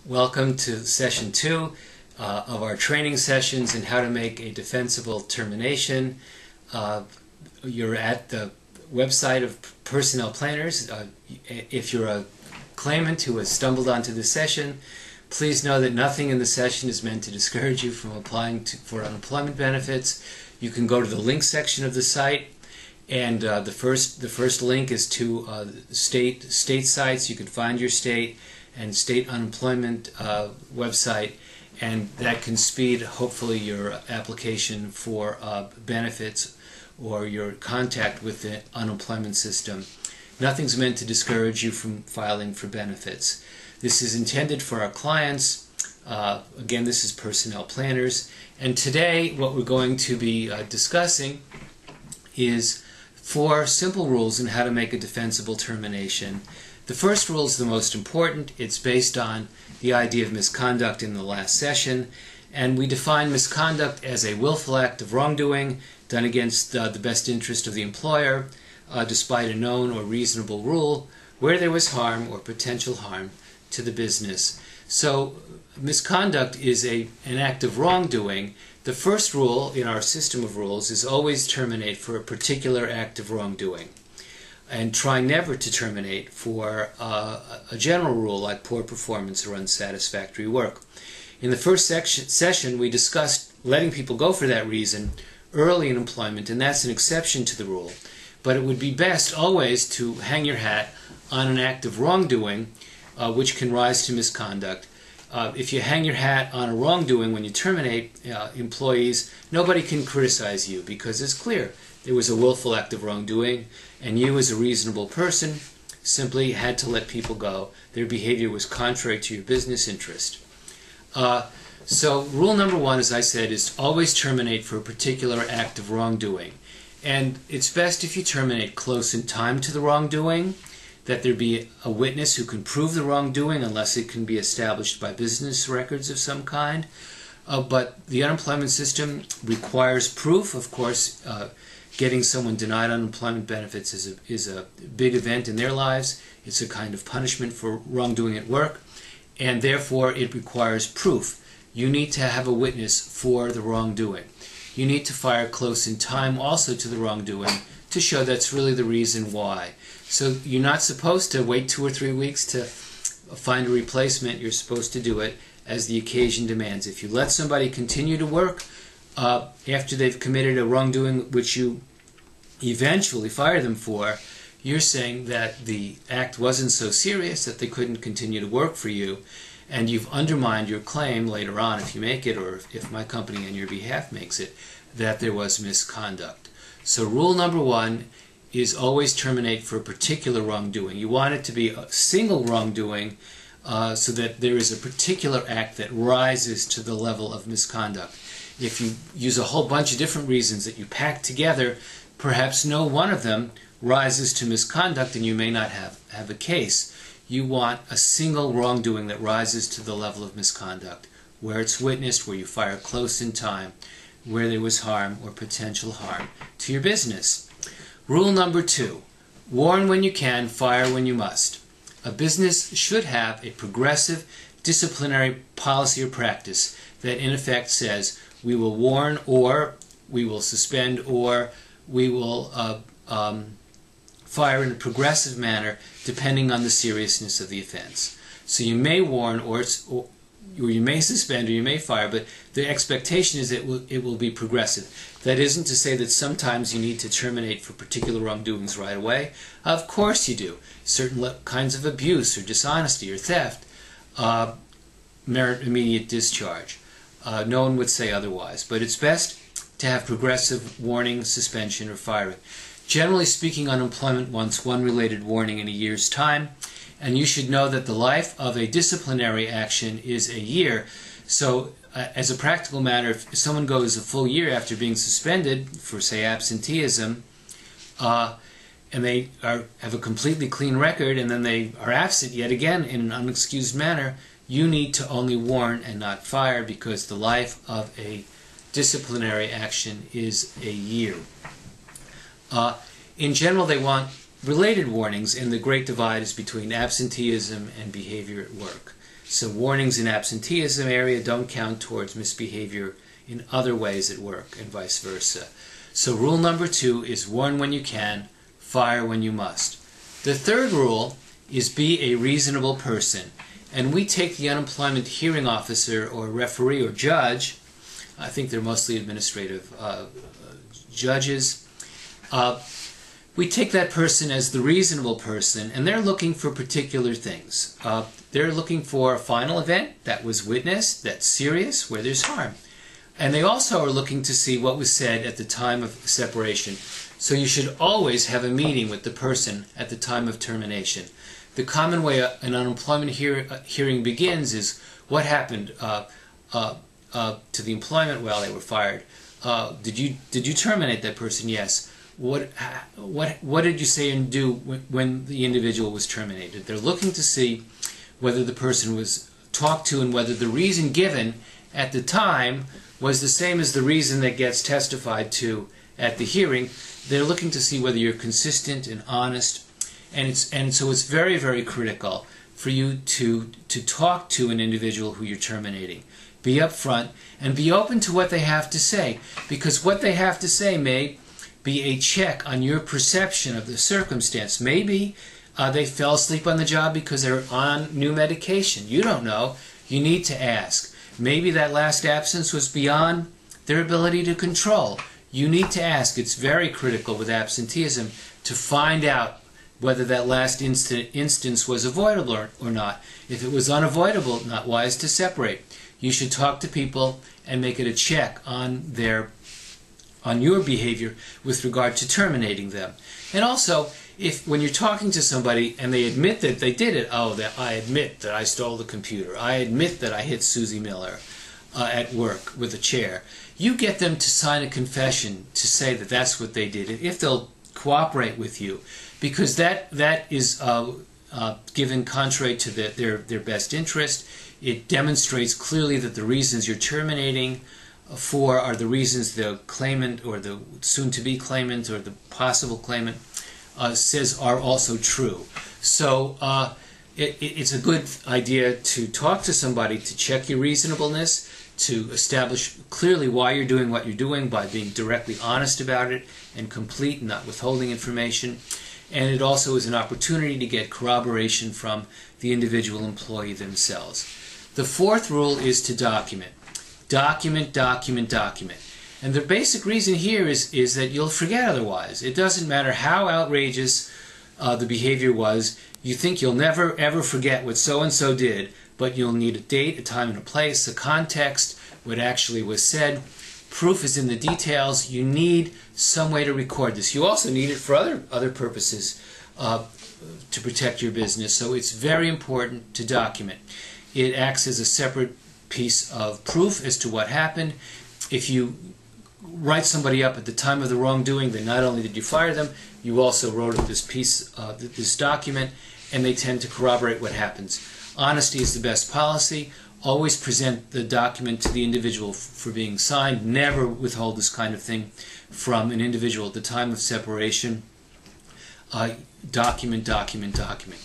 Welcome to session 2 of our training sessions in how to make a defensible termination. You're at the website of Personnel Planners. If you're a claimant who has stumbled onto this session, please know that nothing in the session is meant to discourage you from applying for unemployment benefits. You can go to the link section of the site, and the first link is to state sites. You can find your state and state unemployment website, and that can speed hopefully your application for benefits or your contact with the unemployment system. Nothing's meant to discourage you from filing for benefits. This is intended for our clients. Again, this is Personnel Planners, and today what we're going to be discussing is 4 simple rules on how to make a defensible termination. The first rule is the most important. It's based on the idea of misconduct in the last session, and we define misconduct as a willful act of wrongdoing done against the best interest of the employer, despite a known or reasonable rule, where there was harm or potential harm to the business. So misconduct is an act of wrongdoing. The first rule in our system of rules is always terminate for a particular act of wrongdoing, and try never to terminate for a general rule like poor performance or unsatisfactory work. In the first session we discussed letting people go for that reason early in employment, and that's an exception to the rule. But it would be best always to hang your hat on an act of wrongdoing which can rise to misconduct. If you hang your hat on a wrongdoing when you terminate employees, nobody can criticize you because it's clear there was a willful act of wrongdoing, and you as a reasonable person simply had to let people go. Their behavior was contrary to your business interest. So rule number 1, as I said, is always terminate for a particular act of wrongdoing. And it's best if you terminate close in time to the wrongdoing, that there be a witness who can prove the wrongdoing unless it can be established by business records of some kind. But the unemployment system requires proof. Of course, getting someone denied unemployment benefits is a big event in their lives. It's a kind of punishment for wrongdoing at work, and therefore it requires proof. You need to have a witness for the wrongdoing. You need to fire close in time also to the wrongdoing to show that's really the reason why. So you're not supposed to wait 2 or 3 weeks to find a replacement. You're supposed to do it as the occasion demands. If you let somebody continue to work after they've committed a wrongdoing which you eventually fire them for, you're saying that the act wasn't so serious that they couldn't continue to work for you, and you've undermined your claim later on, if you make it, or if my company on your behalf makes it, that there was misconduct. So rule number 1 is always terminate for a particular wrongdoing. You want it to be a single wrongdoing so that there is a particular act that rises to the level of misconduct. If you use a whole bunch of different reasons that you pack together, perhaps no one of them rises to misconduct and you may not have a case. You want a single wrongdoing that rises to the level of misconduct, where it's witnessed, where you fire close in time, where there was harm or potential harm to your business. Rule number 2, warn when you can, fire when you must. A business should have a progressive disciplinary policy or practice that in effect says we will warn, or we will suspend, or we will fire in a progressive manner depending on the seriousness of the offense. So you may warn, or you may suspend, or you may fire, but the expectation is that it will be progressive. That isn't to say that sometimes you need to terminate for particular wrongdoings right away. Of course you do. Certain kinds of abuse or dishonesty or theft merit immediate discharge. No one would say otherwise, but it's best to have progressive warning, suspension, or firing. Generally speaking, unemployment wants one related warning in a year's time, and you should know that the life of a disciplinary action is a year. So as a practical matter, if someone goes a full year after being suspended for, say, absenteeism, and they have a completely clean record, and then they are absent yet again in an unexcused manner, you need to only warn and not fire, because the life of a disciplinary action is a year. In general, they want related warnings, and the great divide is between absenteeism and behavior at work. So warnings in absenteeism area don't count towards misbehavior in other ways at work, and vice versa. So rule number 2 is warn when you can, fire when you must. The third rule is be a reasonable person. And we take the unemployment hearing officer or referee or judge, I think they're mostly administrative judges, we take that person as the reasonable person, and they're looking for particular things. They're looking for a final event that was witnessed, that's serious, where there's harm. And they also are looking to see what was said at the time of separation. So you should always have a meeting with the person at the time of termination. The common way an unemployment hearing begins is, what happened to the employment? Well, they were fired. Did you terminate that person? Yes. What did you say and do when the individual was terminated? They're looking to see whether the person was talked to and whether the reason given at the time was the same as the reason that gets testified to at the hearing. They're looking to see whether you're consistent and honest, and so it's very, very critical for you to talk to an individual who you're terminating. Be upfront and be open to what they have to say, because what they have to say may be a check on your perception of the circumstance. Maybe they fell asleep on the job because they're on new medication. You don't know. You need to ask. Maybe that last absence was beyond their ability to control. You need to ask. It's very critical with absenteeism to find out whether that last instance was avoidable or not. If it was unavoidable, not wise to separate. You should talk to people and make it a check on your behavior with regard to terminating them. And also, if when you're talking to somebody and they admit that they did it, I admit that I stole the computer, I admit that I hit Susie Miller at work with a chair, you get them to sign a confession to say that that's what they did, if they'll cooperate with you, because that is given contrary to their best interest. It demonstrates clearly that the reasons you're terminating for are the reasons the claimant or the soon-to-be claimant or the possible claimant says are also true. So it's a good idea to talk to somebody to check your reasonableness, to establish clearly why you're doing what you're doing by being directly honest about it and complete and not withholding information. And it also is an opportunity to get corroboration from the individual employee themselves. The fourth rule is to document. Document, document, document. And the basic reason here is that you'll forget otherwise. It doesn't matter how outrageous the behavior was. You think you'll never ever forget what so-and-so did, but you'll need a date, a time, and a place, a context, what actually was said. Proof is in the details. You need some way to record this. You also need it for other purposes to protect your business. So it's very important to document. It acts as a separate piece of proof as to what happened. If you write somebody up at the time of the wrongdoing, then not only did you fire them, you also wrote this this document, and they tend to corroborate what happens. Honesty is the best policy. Always present the document to the individual for being signed. Never withhold this kind of thing from an individual at the time of separation. Document, document, document.